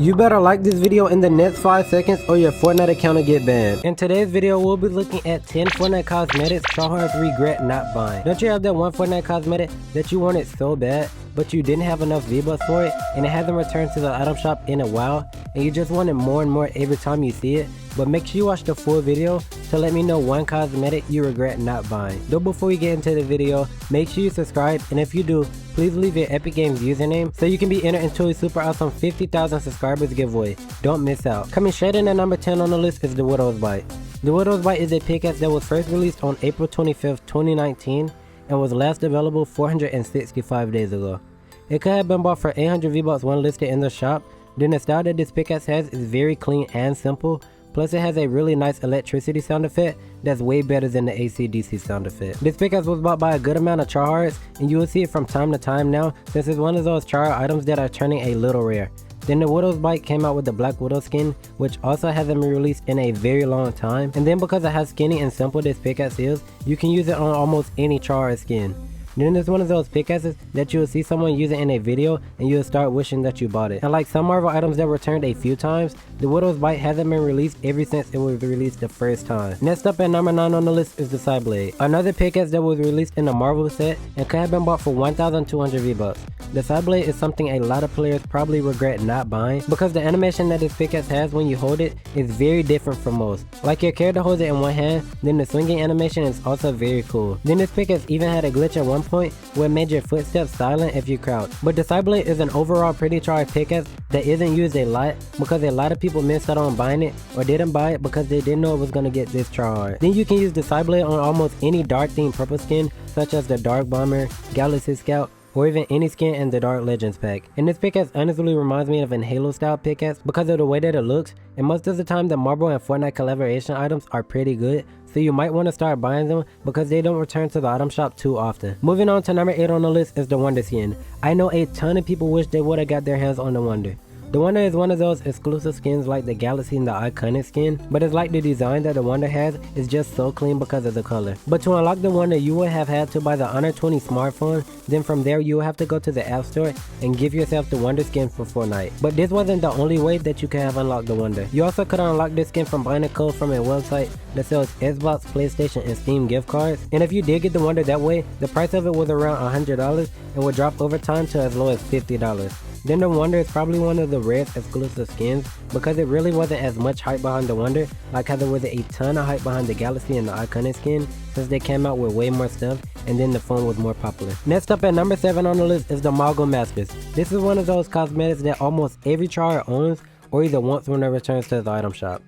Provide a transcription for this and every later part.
You better like this video in the next 5 seconds or your Fortnite account will get banned. In today's video, we'll be looking at 10 Fortnite cosmetics Tryhards regret not buying. Don't you have that one Fortnite cosmetic that you wanted so bad, but you didn't have enough V-Bucks for it, and it hasn't returned to the item shop in a while, and you just want it more and more every time you see it? But make sure you watch the full video to let me know one cosmetic you regret not buying. Though before we get into the video, make sure you subscribe, and if you do, please leave your Epic Games username so you can be entered into a super awesome 50,000 subscribers giveaway. Don't miss out. Coming straight in at number 10 on the list is the Widow's Bite. The Widow's Bite is a pickaxe that was first released on April 25th, 2019 and was last available 465 days ago. It could have been bought for 800 V-Bucks when listed in the shop. Then the style that this pickaxe has is very clean and simple. Plus it has a really nice electricity sound effect that's way better than the AC/DC sound effect. This pickaxe was bought by a good amount of Tryhards, and you will see it from time to time now since it's one of those Tryhard items that are turning a little rare. Then the Widow's Bite came out with the Black Widow skin, which also hasn't been released in a very long time. And then because of how skinny and simple this pickaxe is, you can use it on almost any Tryhard skin. Then it's one of those pickaxes that you will see someone use it in a video and you'll start wishing that you bought it. And like some Marvel items that returned a few times, the Widow's Bite hasn't been released ever since it was released the first time. Next up at number 9 on the list is the Side Blade. Another pickaxe that was released in the Marvel set and could have been bought for 1,200 V-Bucks. The Side Blade is something a lot of players probably regret not buying because the animation that this pickaxe has when you hold it is very different from most. Like your character holds it in one hand, then the swinging animation is also very cool. Then this pickaxe even had a glitch at one point where it made your footsteps silent if you crouch. But the Side Blade is an overall pretty Tryhard pickaxe that isn't used a lot because a lot of people missed out on buying it or didn't buy it because they didn't know it was going to get this Tryhard. Then you can use the Side Blade on almost any dark themed purple skin such as the Dark Bomber, Galaxy Scout, or even any skin in the Dark Legends pack. And this pickaxe honestly reminds me of an Halo style pickaxe because of the way that it looks, and most of the time the Marvel and Fortnite collaboration items are pretty good, so you might want to start buying them because they don't return to the item shop too often. Moving on to number 8 on the list is the Wonder skin. I know a ton of people wish they would have got their hands on the Wonder. The Wonder is one of those exclusive skins like the Galaxy and the Iconic skin, but it's like the design that the Wonder has is just so clean because of the color. But to unlock the Wonder, you would have had to buy the Honor 20 smartphone, then from there you will have to go to the App Store and give yourself the Wonder skin for Fortnite. But this wasn't the only way that you could have unlocked the Wonder. You also could unlock this skin from buying a code from a website that sells Xbox, PlayStation, and Steam gift cards. And if you did get the Wonder that way, the price of it was around $100 and would drop over time to as low as $50. Then the Wonder is probably one of the rarest exclusive skins because it really wasn't as much hype behind the Wonder like how there was a ton of hype behind the Galaxy and the Iconic skin since they came out with way more stuff and then the phone was more popular. Next up at number 7 on the list is the Maguscus. This is one of those cosmetics that almost every Tryhard owns or either wants when it returns to the item shop.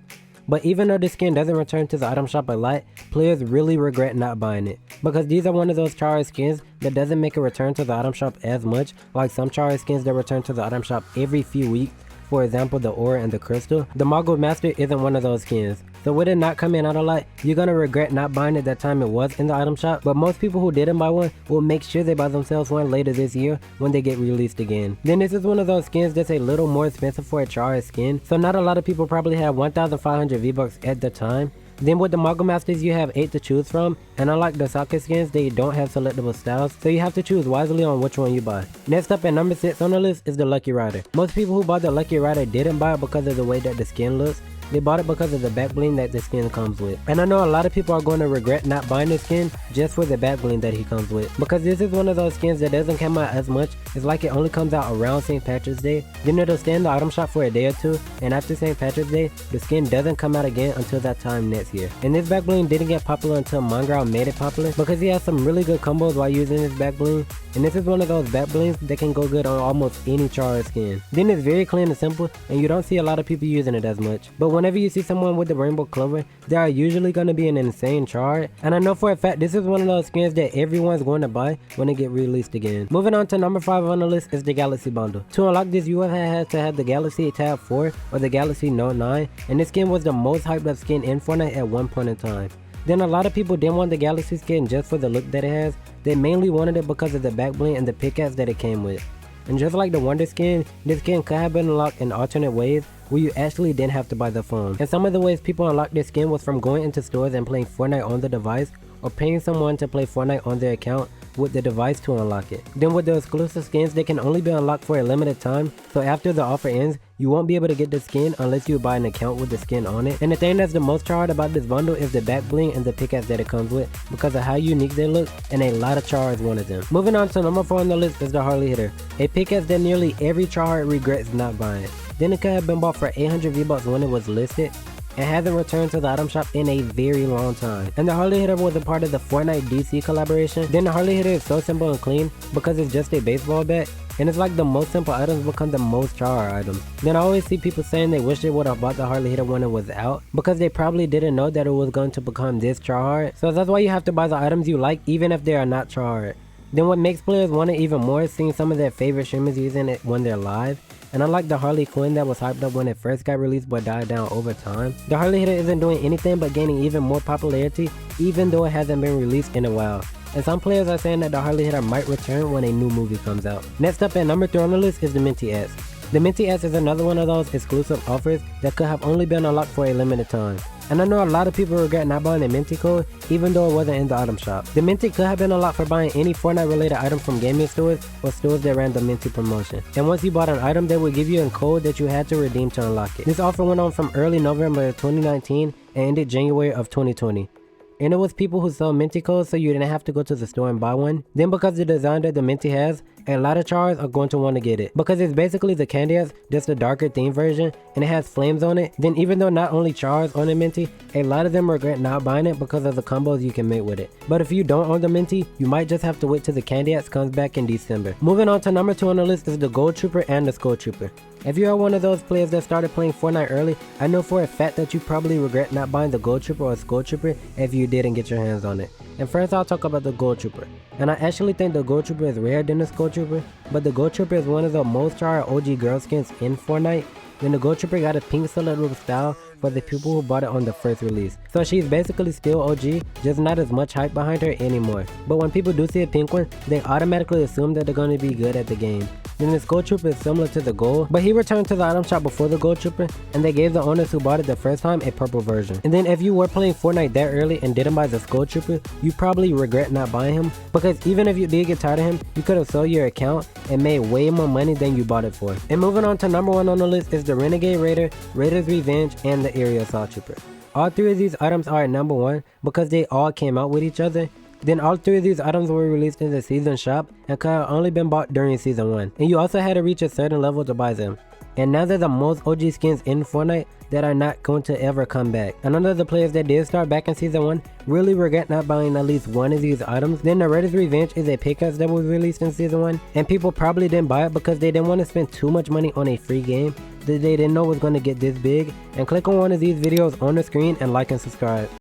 But even though this skin doesn't return to the item shop a lot, players really regret not buying it. Because these are one of those Tryhard skins that doesn't make a return to the item shop as much, like some Tryhard skins that return to the item shop every few weeks, for example the Aura and the Crystal. The Maguscus isn't one of those skins. So with it not coming out a lot, you're gonna regret not buying it that time it was in the item shop, but most people who didn't buy one will make sure they buy themselves one later this year when they get released again. Then this is one of those skins that's a little more expensive for a Tryhard skin, so not a lot of people probably have 1,500 V-Bucks at the time. Then with the Maguscus you have 8 to choose from, and unlike the socket skins, they don't have selectable styles, so you have to choose wisely on which one you buy. Next up at number 6 on the list is the Lucky Rider. Most people who bought the Lucky Rider didn't buy it because of the way that the skin looks. They bought it because of the back bling that the skin comes with. And I know a lot of people are going to regret not buying this skin just for the back bling that he comes with. Because this is one of those skins that doesn't come out as much. It's like it only comes out around St. Patrick's Day. Then it'll stay in the item shop for a day or two. And after St. Patrick's Day, the skin doesn't come out again until that time next year. And this back bling didn't get popular until Mongrel made it popular because he has some really good combos while using this back bling. And this is one of those back blings that can go good on almost any Tryhard skin. Then it's very clean and simple, and you don't see a lot of people using it as much. But whenever you see someone with the rainbow clover, they are usually going to be an insane Tryhard. And I know for a fact this is one of those skins that everyone's going to buy when they get released again. Moving on to number 5 on the list is the Galaxy bundle. To unlock this, you have had to have the Galaxy Tab 4 or the Galaxy Note 9, and this skin was the most hyped up skin in Fortnite at one point in time. Then a lot of people didn't want the Galaxy skin just for the look that it has. They mainly wanted it because of the back bling and the pickaxe that it came with. And just like the Wonder skin, this skin could have been unlocked in alternate ways where you actually didn't have to buy the phone. And some of the ways people unlocked this skin was from going into stores and playing Fortnite on the device, or paying someone to play Fortnite on their account with the device to unlock it. Then with the exclusive skins, they can only be unlocked for a limited time, so after the offer ends, you won't be able to get the skin unless you buy an account with the skin on it. And the thing that's the most tryhard about this bundle is the back bling and the pickaxe that it comes with, because of how unique they look, and a lot of tryhards wanted them. Moving on to number 4 on the list is the Harley Hitter, a pickaxe that nearly every tryhard regrets not buying. Then it could have been bought for 800 V-Bucks when it was listed, and hasn't returned to the item shop in a very long time. And the Harley Hitter was a part of the Fortnite DC collaboration. Then the Harley Hitter is so simple and clean because it's just a baseball bat, and it's like the most simple items become the most tryhard items. Then I always see people saying they wish they would have bought the Harley Hitter when it was out, because they probably didn't know that it was going to become this tryhard. So that's why you have to buy the items you like even if they are not tryhard. Then what makes players want it even more is seeing some of their favorite streamers using it when they're live. And unlike the Harley Quinn that was hyped up when it first got released but died down over time, the Harley Hitter isn't doing anything but gaining even more popularity even though it hasn't been released in a while. And some players are saying that the Harley Hitter might return when a new movie comes out. Next up at number 3 on the list is the Minty S. The Minty S is another one of those exclusive offers that could have only been unlocked for a limited time. And I know a lot of people regret not buying the Minty code even though it wasn't in the item shop. The Minty could have been unlocked for buying any Fortnite related item from gaming stores or stores that ran the Minty promotion. And once you bought an item, they would give you a code that you had to redeem to unlock it. This offer went on from early November of 2019 and ended January of 2020. And it was people who sell Minty codes so you didn't have to go to the store and buy one. Then because of the design that the Minty has, a lot of tryhards are going to want to get it, because it's basically the candy ass, just a darker theme version, and it has flames on it. Then even though not only tryhards own the Minty, a lot of them regret not buying it because of the combos you can make with it. But if you don't own the Minty, you might just have to wait till the candy ass comes back in December. Moving on to number 2 on the list is the Gold Trooper and the Skull Trooper. If you are one of those players that started playing Fortnite early, I know for a fact that you probably regret not buying the Gold Trooper or Skull Trooper if you didn't get your hands on it. And first I'll talk about the Gold Trooper. And I actually think the Gold Trooper is rarer than the Skull Trooper, but the Gold Trooper is one of the most tryhard OG girl skins in Fortnite. Then the Gold Trooper got a pink cylindrical style for the people who bought it on the first release. So she's basically still OG, just not as much hype behind her anymore. But when people do see a pink one, they automatically assume that they're going to be good at the game. Then the Skull Trooper is similar to the Gold, but he returned to the item shop before the Gold Trooper, and they gave the owners who bought it the first time a purple version. And then if you were playing Fortnite that early and didn't buy the Skull Trooper, you probably regret not buying him, because even if you did get tired of him, you could have sold your account and made way more money than you bought it for. And moving on to number 1 on the list is the Renegade Raider, Raiders Revenge, and the Area Assault Trooper. All 3 of these items are at number 1 because they all came out with each other. Then all 3 of these items were released in the season shop and could have only been bought during season 1. And you also had to reach a certain level to buy them. And now they're the most OG skins in Fortnite that are not going to ever come back. And none of the players that did start back in season 1 really regret not buying at least one of these items. Then the Raiders Revenge is a pickaxe that was released in season 1, and people probably didn't buy it because they didn't want to spend too much money on a free game that they didn't know was going to get this big. And click on one of these videos on the screen and like and subscribe.